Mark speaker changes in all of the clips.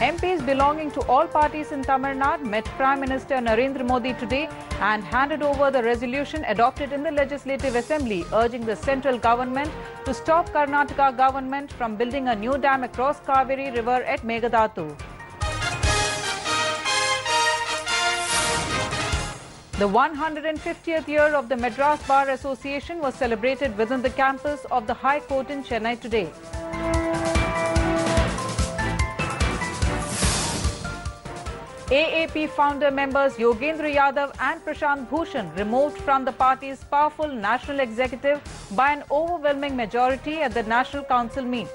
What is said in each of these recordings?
Speaker 1: MPs belonging to all parties in Tamil Nadu met Prime Minister Narendra Modi today and handed over the resolution adopted in the Legislative Assembly urging the central government to stop Karnataka government from building a new dam across Kaveri River at Meghadattu. The 150th year of the Madras Bar Association was celebrated within the campus of the High Court in Chennai today. AAP founder members Yogendra Yadav and Prashant Bhushan removed from the party's powerful national executive by an overwhelming majority at the National Council meet.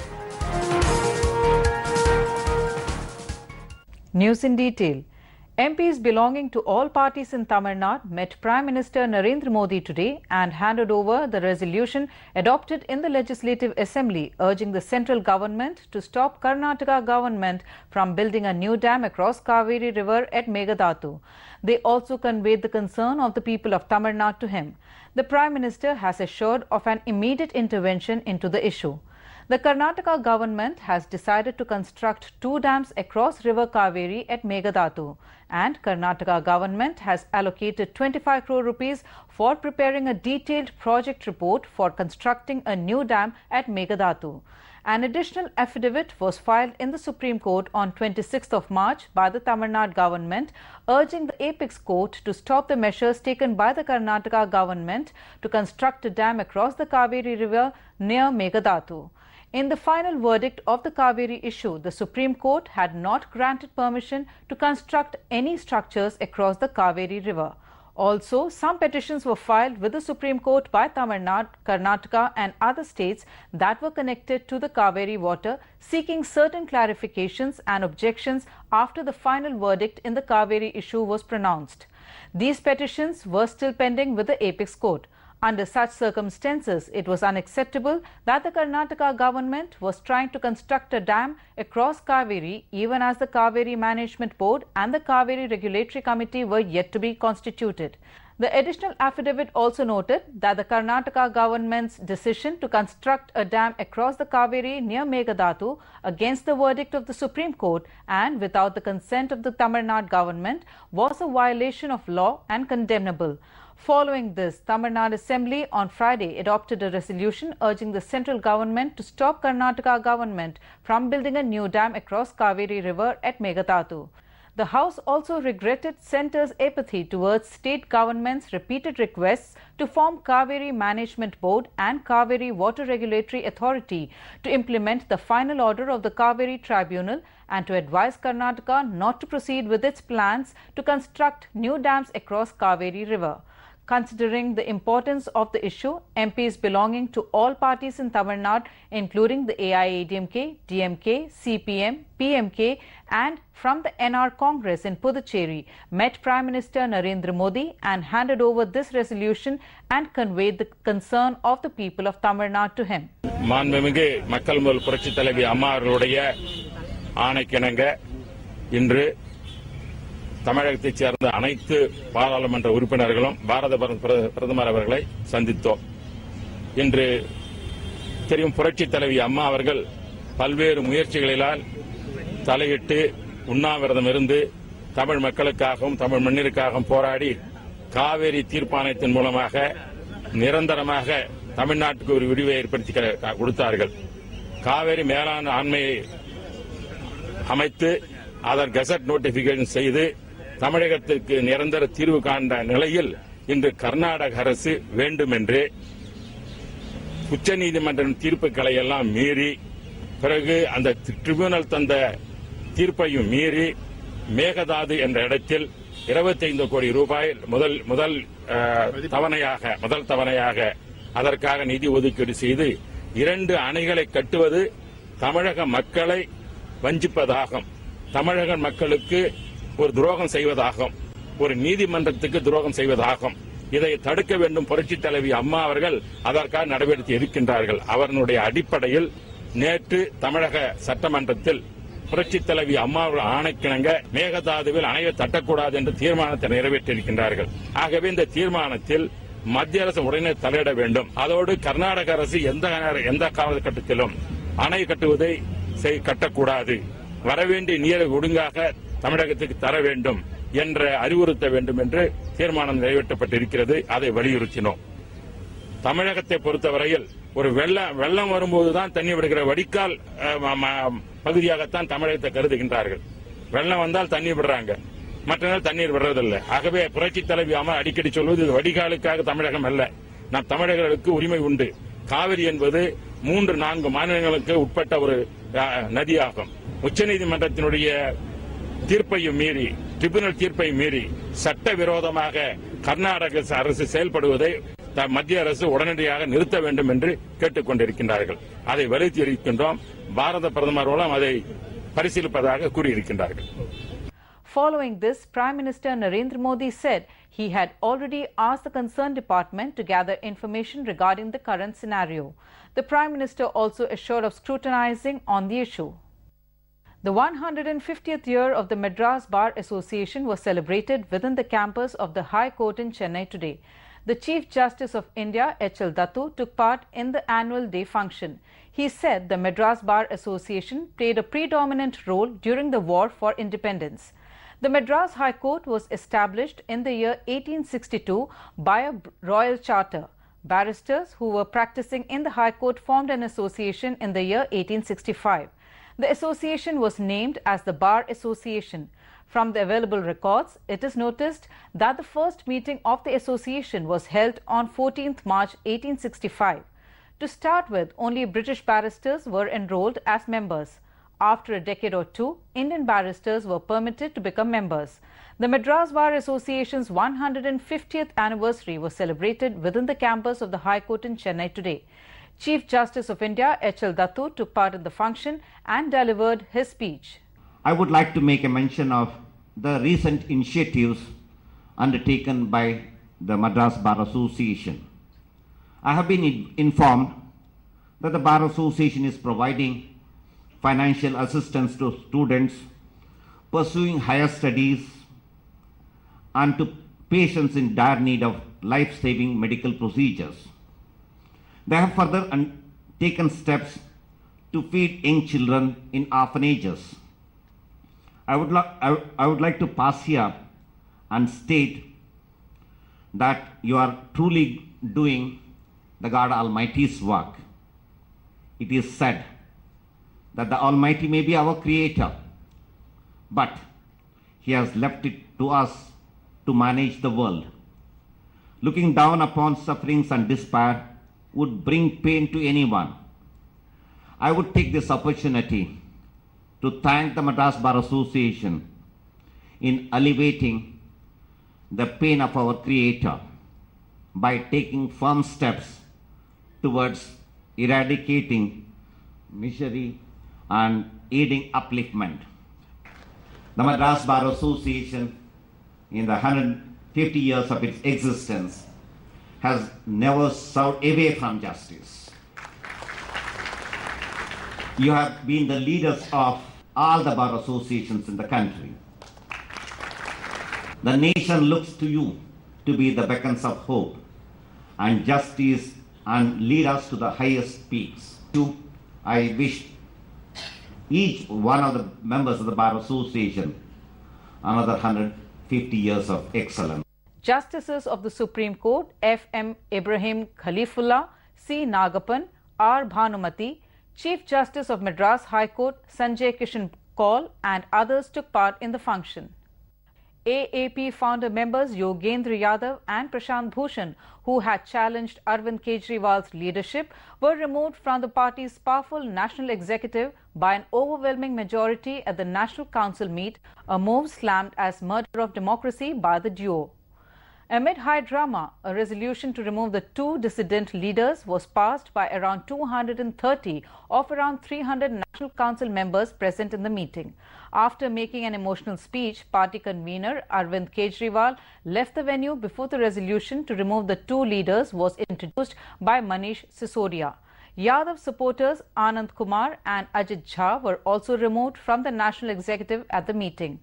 Speaker 1: News in detail. MPs belonging to all parties in Tamil Nadu met Prime Minister Narendra Modi today and handed over the resolution adopted in the Legislative Assembly urging the central government to stop Karnataka government from building a new dam across Kaveri River at Meghadattu. They also conveyed the concern of the people of Tamil Nadu to him. The Prime Minister has assured of an immediate intervention into the issue. The Karnataka government has decided to construct 2 dams across River Kaveri at Meghadattu, and Karnataka government has allocated 25 crore rupees for preparing a detailed project report for constructing a new dam at Meghadattu. An additional affidavit was filed in the Supreme Court on 26th of March by the Tamil Nadu government urging the Apex Court to stop the measures taken by the Karnataka government to construct a dam across the Kaveri River near Meghadattu. In the final verdict of the Kaveri issue, the Supreme Court had not granted permission to construct any structures across the Kaveri River. Also, some petitions were filed with the Supreme Court by Tamil Nadu, Karnataka and other states that were connected to the Kaveri water, seeking certain clarifications and objections after the final verdict in the Kaveri issue was pronounced. These petitions were still pending with the Apex Court. Under such circumstances, it was unacceptable that the Karnataka government was trying to construct a dam across Kaveri even as the Kaveri Management Board and the Kaveri Regulatory Committee were yet to be constituted. The additional affidavit also noted that the Karnataka government's decision to construct a dam across the Kaveri near Meghadattu against the verdict of the Supreme Court and without the consent of the Tamil Nadu government was a violation of law and condemnable. Following this, Tamil Nadu Assembly on Friday adopted a resolution urging the central government to stop Karnataka government from building a new dam across Kaveri River at Meghadattu. The House also regretted Centre's apathy towards state governments' repeated requests to form Kaveri Management Board and Kaveri Water Regulatory Authority to implement the final order of the Kaveri Tribunal and to advise Karnataka not to proceed with its plans to construct new dams across Kaveri River. Considering the importance of the issue, MPs belonging to all parties in Tamil Nadu, including the AIADMK, DMK, CPM, PMK and from the NR Congress in Puducherry, met Prime Minister Narendra Modi and handed over this resolution and conveyed the concern of the people of Tamil Nadu to him.
Speaker 2: மாண்புமிகு மக்கள் முதல் புரட்சித் தலைவி அம்மா அவர்களுடைய ஆணைக்கிணங்க இன்று தமிழகத்தைச் சேர்ந்த அனைத்து பாராளுமன்ற உறுப்பினர்களும் பாரத பிரதமர் அவர்களை சந்தித்தோம். இன்று தெரியும் புரட்சித் தலைவி அம்மா அவர்கள் பல்வேறு முயற்சிகளினால் தலையிட்டு உண்ணாவிரதம் இருந்து தமிழ் மக்களுக்காகவும் தமிழ் மண்ணிற்காகவும் போராடி காவேரி தீர்ப்பாணையத்தின் மூலமாக நிரந்தரமாக தமிழ்நாட்டுக்கு ஒரு விடிவை ஏற்படுத்தி கொடுத்தார்கள். காவேரி மேலாண் ஆண்மையை அமைத்து அதன் கெசட் நோட்டிபிகேஷன் செய்து தமிழகத்திற்கு நிரந்தர தீர்வு காண்ட நிலையில் இன்று கர்நாடக அரசு வேண்டுமென்றே உச்சநீதிமன்ற தீர்ப்புகளை எல்லாம் மீறி பிறகு அந்த டிரிபியூனல் தந்த தீர்ப்பையும் மீறி மேகதாது என்ற இடத்தில் 25 கோடி ரூபாய் முதல் தவணையாக அதற்காக நிதி ஒதுக்கீடு செய்து 2 அணைகளை கட்டுவது தமிழக மக்களை வஞ்சிப்பதாகும். தமிழக மக்களுக்கு ஒரு துரோகம் செய்வதாகும், ஒரு நீதிமன்றத்துக்கு துரோகம் செய்வதாகும். இதை தடுக்க வேண்டும் புரட்சித் தலைவி அம்மா அவர்கள் அதற்காக நடவடிக்கை எடுக்கின்றார்கள். அவர்களுடைய அடிப்படையில் நேற்று தமிழக சட்டமன்றத்தில் புரட்சித் தலைவி அம்மா அவர்கள் ஆணைக்கிணங்க மேகதாதுவில் அணையை தட்டக்கூடாது என்ற தீர்மானத்தை நிறைவேற்றியிருக்கின்றார்கள். ஆகவே இந்த தீர்மானத்தில் மத்திய அரசு உடனே தலையிட வேண்டும். அதோடு கர்நாடக அரசு எந்த காலகட்டத்திலும் அணை கட்டுவதை கட்டக்கூடாது. வரவேண்டிய நீரை ஒழுங்காக தமிழகத்துக்கு தர வேண்டும் என்ற அறிவுறுத்த வேண்டும் என்று தீர்மானம் நிறைவேற்றப்பட்டிருக்கிறது. அதை வலியுறுத்தினோம். தமிழகத்தை பொறுத்தவரையில் ஒரு வெள்ளம் வரும்போதுதான் தண்ணி விடுகிற வடிகால் பகுதியாகத்தான் தமிழகத்தை கருதுகின்றார்கள். வெள்ளம் வந்தால் தண்ணி விடுறாங்க, மற்ற நாள் தண்ணீர் விடுறதில்லை. ஆகவே புரட்சி தலைவி அம்மா அடிக்கடி சொல்வது இது வடிகாலுக்காக தமிழகம் அல்ல, நம் தமிழர்களுக்கு உரிமை உண்டு. காவிரி என்பது 3-4 மாநிலங்களுக்கு உட்பட்ட ஒரு நதியாகும். உச்சநீதிமன்றத்தினுடைய தீர்ப்பையும் மீறி, டிரிபியூனல் தீர்ப்பை மீறி சட்டவிரோதமாக கர்நாடக அரசு செயல்படுவதை மத்திய அரசு உடனடியாக நிறுத்த வேண்டும் என்று கேட்டுக் கொண்டிருக்கின்றார்கள். அதை வலியுறுத்தி இருக்கின்றோம். பாரத பிரதமர் மூலம் அதை பரிசீலிப்பதாக கூறியிருக்கின்றார்கள்.
Speaker 1: Following this, Prime Minister Narendra Modi said he had already asked the concerned department to gather information regarding the current scenario. The Prime Minister also assured of scrutinizing on the issue. The 150th year of the Madras Bar Association was celebrated within the campus of the High Court in Chennai today. The Chief Justice of India, H.L. Dattu, took part in the annual day function. He said the Madras Bar Association played a predominant role during the war for independence. The Madras High Court was established in the year 1862 by a royal charter. Barristers who were practicing in the High Court formed an association in the year 1865. The association was named as the Bar Association. From the available records, it is noticed that the first meeting of the association was held on 14th March 1865. To start with, only British barristers were enrolled as members. After a decade or two, Indian barristers were permitted to become members. The Madras Bar Association's 150th anniversary was celebrated within the campus of the High Court in Chennai today. Chief Justice of India, H.L. Dattu, took part in the function and delivered his speech.
Speaker 3: I would like to make a mention of the recent initiatives undertaken by the Madras Bar Association. I have been informed that the Bar Association is providing financial assistance to students pursuing higher studies and to patients in dire need of life-saving medical procedures. They have further taken steps to feed young children in orphanages. I would like to pass here and state that you are truly doing the God Almighty's work. It is said that the Almighty may be our creator, but He has left it to us to manage the world. Looking down upon sufferings and despair would bring pain to anyone. I would take this opportunity to thank the Madras Bar Association in alleviating the pain of our Creator by taking firm steps towards eradicating misery and aiding upliftment. The Madras Bar Association, in the 150 years of its existence, has never sought away from justice. You have been the leaders of all the bar associations in the country. The nation looks to you to be the beacons of hope and justice and lead us to the highest peaks. I wish each one of the members of the Bar Association another 150 years of excellence.
Speaker 1: Justices of the Supreme Court, F.M. Ibrahim Khalifullah, C. Nagappan, R. Bhanumati, Chief Justice of Madras High Court, Sanjay Kishan Kaul, and others took part in the function. AAP founder members Yogendra Yadav and Prashant Bhushan, who had challenged Arvind Kejriwal's leadership, were removed from the party's powerful national executive by an overwhelming majority at the National Council meet, a move slammed as murder of democracy by the duo. Amid high drama, a resolution to remove the two dissident leaders was passed by around 230 of around 300 National Council members present in the meeting. After making an emotional speech, party convener Arvind Kejriwal left the venue before the resolution to remove the two leaders was introduced by Manish Sisodia. Yadav supporters Anand Kumar and Ajit Jha were also removed from the National Executive at the meeting.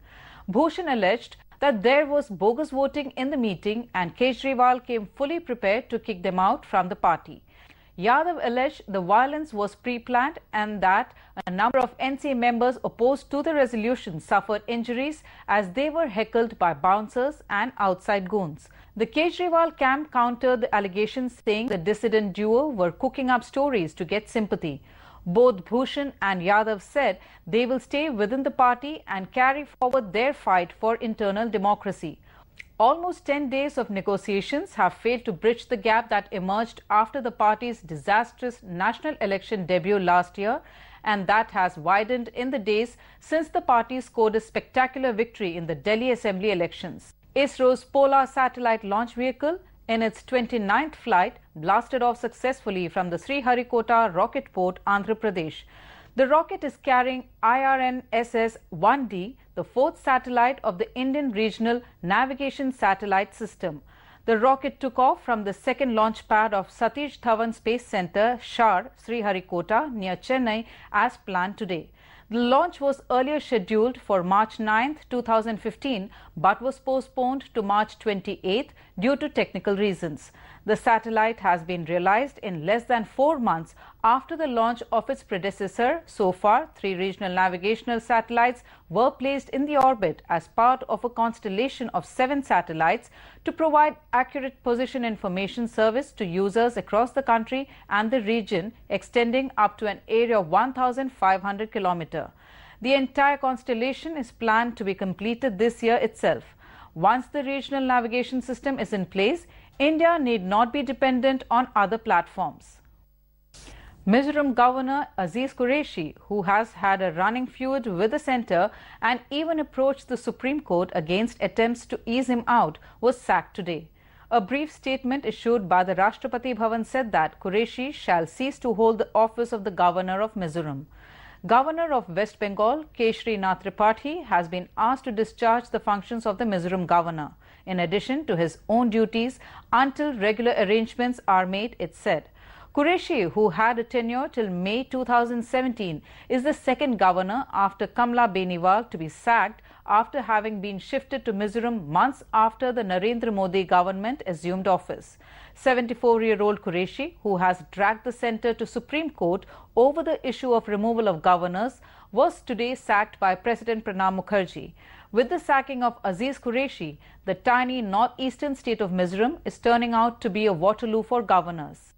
Speaker 1: Bhushan alleged that there was bogus voting in the meeting and Kejriwal came fully prepared to kick them out from the party. Yadav alleged the violence was pre-planned and that a number of NCA members opposed to the resolution suffered injuries as they were heckled by bouncers and outside goons. The Kejriwal camp countered the allegations, saying the dissident duo were cooking up stories to get sympathy. Both Bhushan and Yadav said they will stay within the party and carry forward their fight for internal democracy. Almost 10 days of negotiations have failed to bridge the gap that emerged after the party's disastrous national election debut last year, and that has widened in the days since the party scored a spectacular victory in the Delhi Assembly elections. ISRO's Polar satellite launch vehicle, in its 29th flight, blasted off successfully from the Sriharikota rocket port, Andhra Pradesh. The rocket is carrying IRNSS-1D, the fourth satellite of the Indian Regional Navigation Satellite System. The rocket took off from the second launch pad of Satish Dhawan Space Center, Shar, Sriharikota, near Chennai, as planned today. The launch was earlier scheduled for March 9, 2015, but was postponed to March 28 due to technical reasons. The satellite has been realized in less than 4 months after the launch of its predecessor. So far, 3 regional navigational satellites were placed in the orbit as part of a constellation of 7 satellites to provide accurate position information service to users across the country and the region, extending up to an area of 1,500 kilometers. The entire constellation is planned to be completed this year itself. Once the regional navigation system is in place, India need not be dependent on other platforms. Mizoram Governor Aziz Qureshi, who has had a running feud with the centre and even approached the Supreme Court against attempts to ease him out, was sacked today. A brief statement issued by the Rashtrapati Bhavan said that Qureshi shall cease to hold the office of the Governor of Mizoram. Governor of West Bengal, Keshri Nath Tripathi, has been asked to discharge the functions of the Mizoram Governor, in addition to his own duties, until regular arrangements are made, it said. Qureshi, who had a tenure till May 2017, is the second governor after Kamla Beniwal to be sacked after having been shifted to Mizoram months after the Narendra Modi government assumed office. 74-year-old Qureshi, who has dragged the centre to Supreme Court over the issue of removal of governors, was today sacked by President Pranab Mukherjee. With the sacking of Aziz Qureshi, the tiny northeastern state of Mizoram is turning out to be a Waterloo for governors.